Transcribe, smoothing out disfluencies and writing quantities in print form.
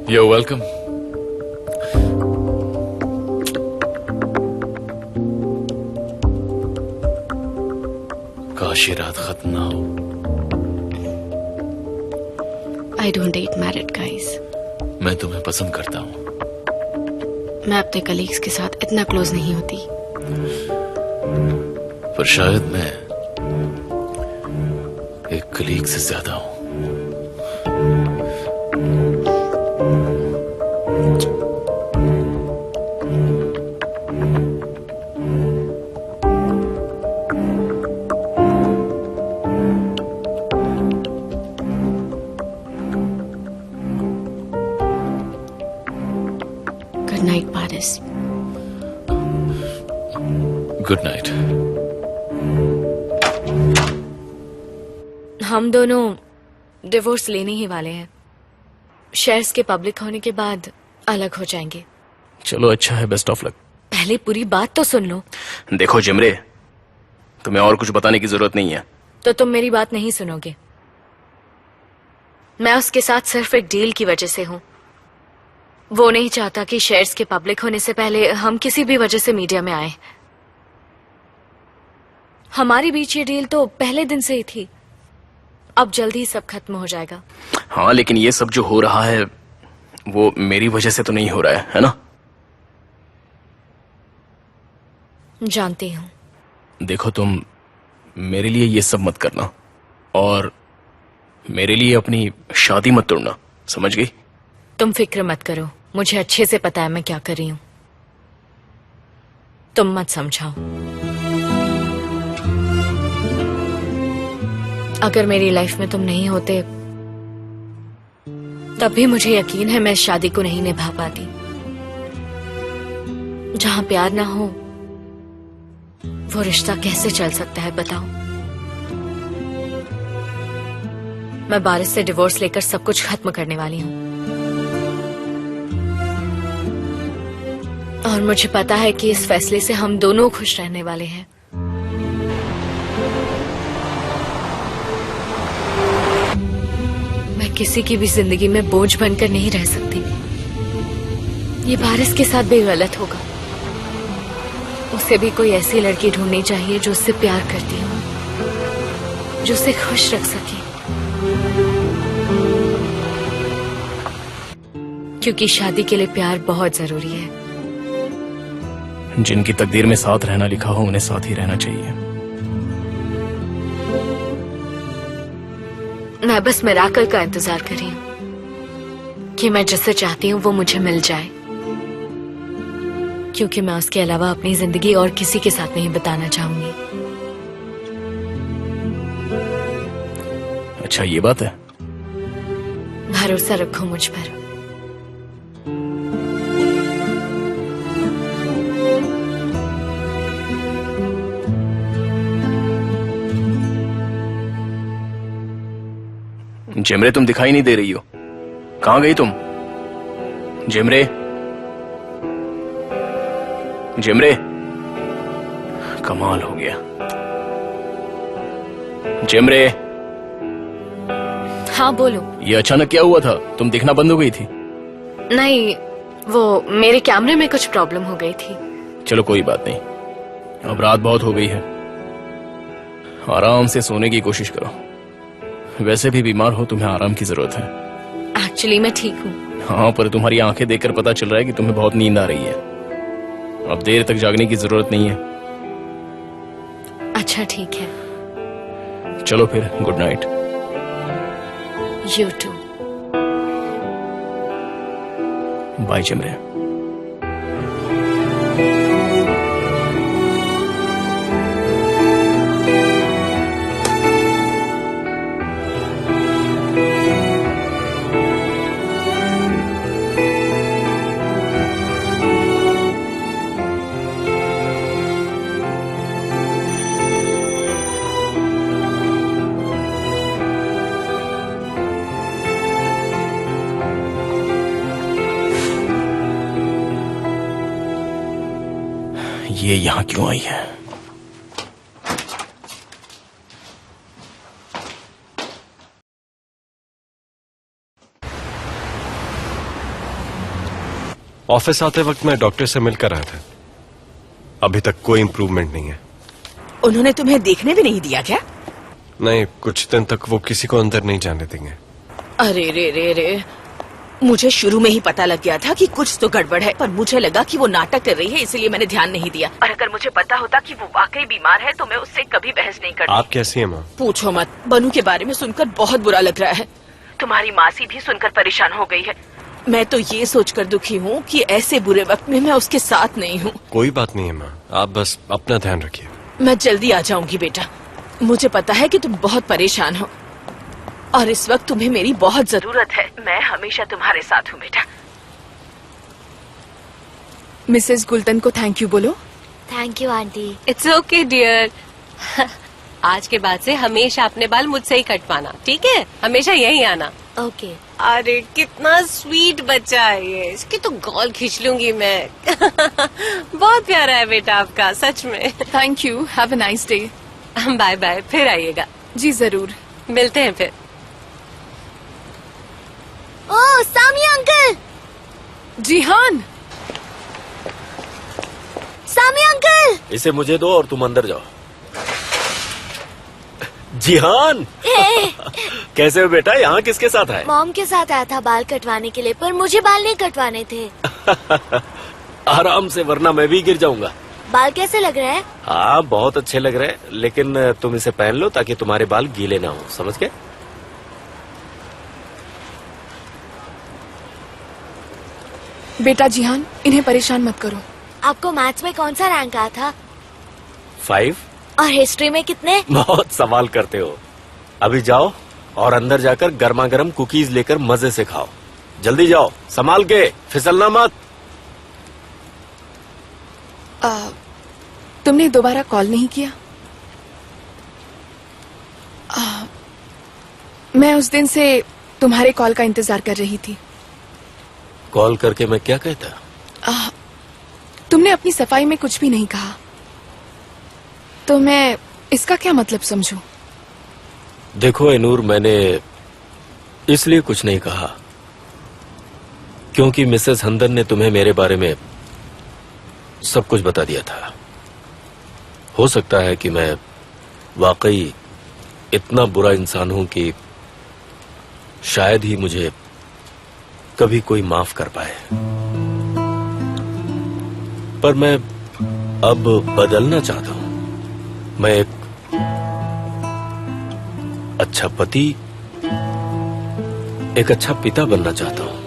You're welcome. काश ये रात खत्म ना हो। I don't date married guys. मैं तुम्हें पसंद करता हूँ। मैं अपने कलीग्स के साथ इतना क्लोज नहीं होती। पर शायद मैं एक कलीग से ज्यादा हूँ। Good night, Paris. Good night. हम दोनों डिवोर्स लेने ही वाले हैं। शेयर्स के पब्लिक होने के बाद अलग हो जाएंगे। चलो अच्छा है, बेस्ट ऑफ लक। पहले पूरी बात तो सुन लो। देखो जिमरे, तुम्हें और कुछ बताने की जरूरत नहीं है। तो तुम मेरी बात नहीं सुनोगे। मैं उसके साथ सिर्फ एक डील की वजह से हूँ। वो नहीं चाहता कि शेयर्स के पब्लिक होने से पहले हम किसी भी वजह से मीडिया में आए। हमारे बीच ये डील तो पहले दिन से ही थी। अब जल्दी ही सब खत्म हो जाएगा। हाँ, लेकिन ये सब जो हो रहा है वो मेरी वजह से तो नहीं हो रहा है ना? जानती हूँ। देखो, तुम मेरे लिए ये सब मत करना और मेरे लिए अपनी शादी मत तोड़ना, समझ गई? तुम फिक्र मत करो, मुझे अच्छे से पता है मैं क्या कर रही हूँ। तुम मत समझाओ। अगर मेरी लाइफ में तुम नहीं होते तब भी मुझे यकीन है मैं इस शादी को नहीं निभा पाती। जहां प्यार ना हो वो रिश्ता कैसे चल सकता है बताओ? मैं बारिश से डिवोर्स लेकर सब कुछ खत्म करने वाली हूँ और मुझे पता है कि इस फैसले से हम दोनों खुश रहने वाले हैं। मैं किसी की भी जिंदगी में बोझ बनकर नहीं रह सकती। ये बारिश के साथ भी गलत होगा। उसे भी कोई ऐसी लड़की ढूंढनी चाहिए जो उससे प्यार करती हो, जो उसे खुश रख सके। क्योंकि शादी के लिए प्यार बहुत जरूरी है। जिनकी तकदीर में साथ रहना लिखा हो उन्हें साथ ही रहना चाहिए। मैं बस मिराकल का इंतजार कर रही हूँ कि मैं जिसे चाहती हूँ वो मुझे मिल जाए, क्योंकि मैं उसके अलावा अपनी जिंदगी और किसी के साथ नहीं बिताना चाहूंगी। अच्छा, ये बात है। भरोसा रखो मुझ पर। जिमरे, तुम दिखाई नहीं दे रही हो। कहां गई तुम? जिमरे, जिमरे, कमाल हो गया। जिमरे। हाँ बोलो। ये अचानक क्या हुआ था? तुम दिखना बंद हो गई थी। नहीं, वो मेरे कैमरे में कुछ प्रॉब्लम हो गई थी। चलो कोई बात नहीं, अब रात बहुत हो गई है। आराम से सोने की कोशिश करो। वैसे भी बीमार हो, तुम्हें आराम की जरूरत है। एक्चुअली मैं ठीक हूँ। हाँ, पर तुम्हारी आंखें देखकर पता चल रहा है कि तुम्हें बहुत नींद आ रही है। अब देर तक जागने की जरूरत नहीं है। अच्छा ठीक है। चलो फिर, good night. You too. Bye जिमरे। ये यहां क्यों आई है? ऑफिस आते वक्त मैं डॉक्टर से मिलकर आया था। अभी तक कोई इम्प्रूवमेंट नहीं है। उन्होंने तुम्हें देखने भी नहीं दिया क्या? नहीं, कुछ दिन तक वो किसी को अंदर नहीं जाने देंगे। अरे रे रे रे, मुझे शुरू में ही पता लग गया था कि कुछ तो गड़बड़ है, पर मुझे लगा कि वो नाटक कर रही है, इसलिए मैंने ध्यान नहीं दिया। और अगर मुझे पता होता कि वो वाकई बीमार है तो मैं उससे कभी बहस नहीं करती। आप कैसी हैं माँ? पूछो मत, बनू के बारे में सुनकर बहुत बुरा लग रहा है। तुम्हारी मासी भी सुनकर परेशान हो गई है। मैं तो ये सोचकर दुखी हूँ कि ऐसे बुरे वक्त में मैं उसके साथ नहीं हूँ। कोई बात नहीं है माँ, आप बस अपना ध्यान रखिए। मैं जल्दी आ जाऊंगी बेटा। मुझे पता है कि तुम बहुत परेशान हो और इस वक्त तुम्हें मेरी बहुत जरूरत है। मैं हमेशा तुम्हारे साथ हूँ बेटा। मिसेस गुल्टन को थैंक यू बोलो। Thank you aunty. It's okay dear. आज के बाद से हमेशा अपने बाल मुझसे ही कटवाना, ठीक है? हमेशा यही आना। ओके। अरे कितना स्वीट बच्चा है ये, इसकी तो गॉल खींच लूंगी मैं। बहुत प्यारा है बेटा आपका, सच में। Thank you, have a nice day. Bye bye, फिर आइएगा। जी जरूर, मिलते हैं फिर। Oh Sami uncle. Jihan. Sami uncle. इसे मुझे दो और तुम अंदर जाओ। जिहान। कैसे हो बेटा? यहाँ किसके साथ आए? मॉम के साथ आया था बाल कटवाने के लिए, पर मुझे बाल नहीं कटवाने थे। आराम से, वरना मैं भी गिर जाऊंगा। बाल कैसे लग रहे हैं? हाँ, बहुत अच्छे लग रहे हैं, लेकिन तुम इसे पहन लो ताकि तुम्हारे बाल गीले ना हो, समझ गए? बेटा जिहान, इन्हें परेशान मत करो। आपको मैथ्स में कौन सा रैंक आया था? 5। और हिस्ट्री में कितने? बहुत सवाल करते हो। अभी जाओ और अंदर जाकर गर्मा गर्म कुकीज लेकर मजे से खाओ। जल्दी जाओ, संभाल के, फिसलना मत। तुमने दोबारा कॉल नहीं किया? मैं उस दिन से तुम्हारे कॉल का इंतजार कर रही थी। कॉल करके मैं क्या कहता? तुमने अपनी सफाई में कुछ भी नहीं कहा, तो मैं इसका क्या मतलब समझूं? देखो एनूर, मैंने इसलिए कुछ नहीं कहा क्योंकि मिसेस हंदन ने तुम्हें मेरे बारे में सब कुछ बता दिया था। हो सकता है कि मैं वाकई इतना बुरा इंसान हूं कि शायद ही मुझे कभी कोई माफ कर पाए, पर मैं अब बदलना चाहता हूं। मैं एक अच्छा पति, एक अच्छा पिता बनना चाहता हूं।